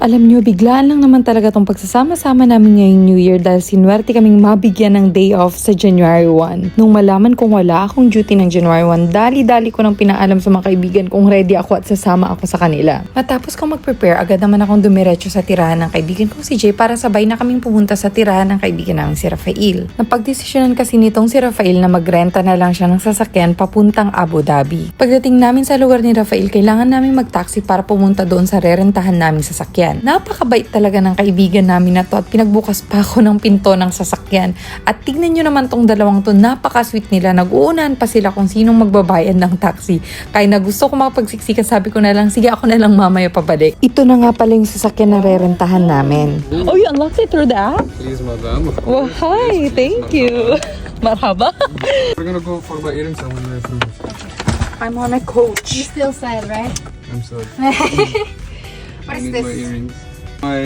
Alam nyo, biglaan lang naman talaga tong pagsasama-sama namin ngayong New Year dahil sinuwerte kaming mabigyan ng day off sa January 1. Nung malaman kong wala akong duty ng January 1, dali-dali ko nang pinaalam sa mga kaibigan kung ready ako at sasama ako sa kanila. Matapos kong mag-prepare, agad naman akong dumiretso sa tirahan ng kaibigan kong si Jay para sabay na kaming pumunta sa tirahan ng kaibigan namin si Rafael. Napagdesisyonan kasi nitong si Rafael na magrenta na lang siya ng sasakyan papuntang Abu Dhabi. Pagdating namin sa lugar ni Rafael, kailangan namin mag-taxi para pumunta doon sa rerentahan naming sasakyan. Napakabait talaga ng kaibigan namin na to at pinagbukas pa ako ng pinto ng sasakyan. At tignan nyo naman tong dalawang to, napaka-sweet nila. Nag-uunahan pa sila kung sinong magbabayad ng taxi. Kaya na gusto ko makapagsiksika, sabi ko na lang, sige ako na lang mamaya pabalik. Ito na nga pala yung sasakyan na rerentahan namin. Oh, you unlocked it through the app? Please, madam. Well, hi, thank you. Marhaba. We're gonna go for my earrings. I'm gonna finish. I'm on a coach. You still sad, right? I'm sorry. What I is need this? my earrings. My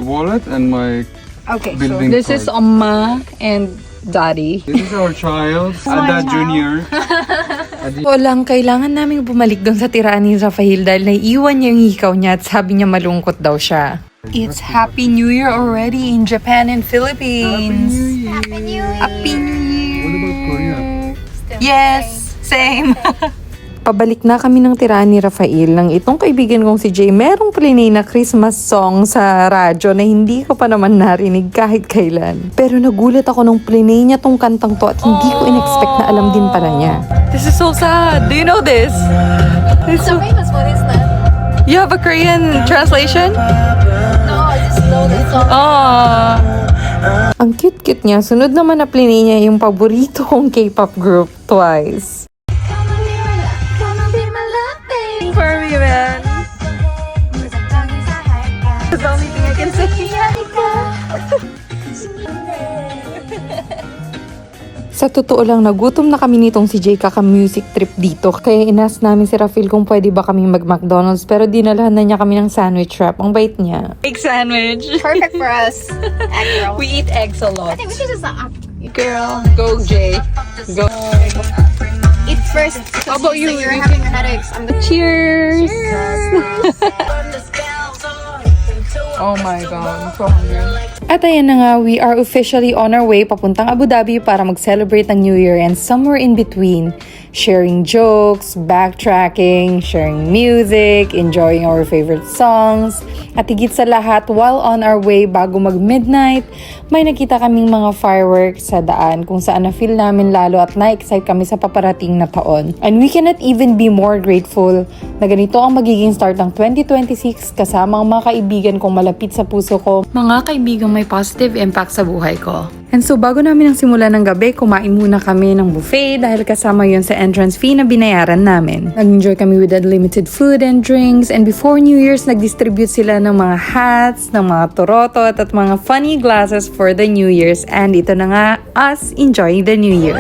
wallet and my Okay, so building This card. is Amma and Daddy. This is our child, my Ada child. Junior. So lang, kailangan naming bumalik doon sa tiraan ni Rafael dahil naiiwan niya yung hikaw niya at sabi niya malungkot daw siya. It's Happy New Year already in Japan and Philippines. Happy New Year. Happy New Year. What about Korea? Still Yes, same. Pabalik na kami ng tiraan ni Rafael nang itong kaibigan kong si Jay merong plinay na Christmas song sa radyo na hindi ko pa naman narinig kahit kailan. Pero nagulat ako nung plinay niya tong kantang to at hindi ko in-expect na alam din pala niya. This is so sad. Do you know this? It's so famous. What is that? You have a Korean translation? No, I just know the song. Ang cute-cute niya. Sunod naman na plinay niya yung paborito kong K-pop group, Twice. Come on, be my love, baby. For me, man. That's the only thing I can say. Sa totoo lang, nagutom na kami nitong si Jay kaka-music trip dito. Kaya inas namin si Rafael kung pwede ba kaming mag-McDonald's. Pero dinalahan na niya kami ng sandwich wrap. Ang bait niya. Egg sandwich. Perfect for us. Egg girls. We eat eggs a lot. I think we should just Girl, go Jay. Go. eat first. How about you? You're having headaches. I'm the Cheers! Oh my God, I'm so hungry. At ayan na nga, we are officially on our way papuntang Abu Dhabi para mag-celebrate ang New Year and somewhere in between, sharing jokes, backtracking, sharing music, enjoying our favorite songs. At higit sa lahat, while on our way bago mag-midnight, may nakita kaming mga fireworks sa daan kung saan na-feel namin lalo at na-excite kami sa paparating na taon. And we cannot even be more grateful na ganito ang magiging start ng 2026 kasama ang mga kaibigan kong malapit sa puso ko, mga kaibigang may positive impact sa buhay ko. And so bago namin ang simula ng gabi, kumain muna kami ng buffet dahil kasama yon sa entrance fee na binayaran namin. Nag-enjoy kami with unlimited food and drinks, and before New Year's, nag-distribute sila ng mga hats, ng mga torotot at mga funny glasses for the New Year's. And ito na nga, us enjoying the New Year.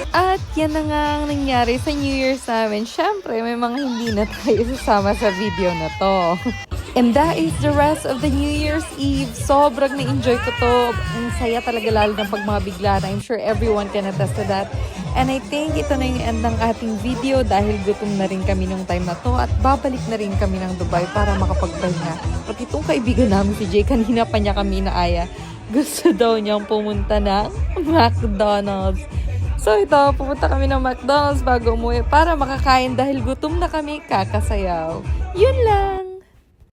At yan na nga ang nangyari sa New Year's namin. Syempre, may mga hindi na tayo sasama sa video na to. And that is the rest of the New Year's Eve. Sobrang na-enjoy ko to. Ang saya talaga lalo ng pag mga bigla na. I'm sure everyone can attest to that. And I think ito na yung end ng ating video dahil gutom na rin kami nung time na to at babalik na rin kami ng Dubai para makapagpahinga. At itong kaibigan namin si Jay, kanina pa niya kami inaaya gusto daw niyang pumunta ng McDonald's. So ito, pumunta kami ng McDonald's bago umuwi para makakain dahil gutom na kami kakasayaw. Yun lang!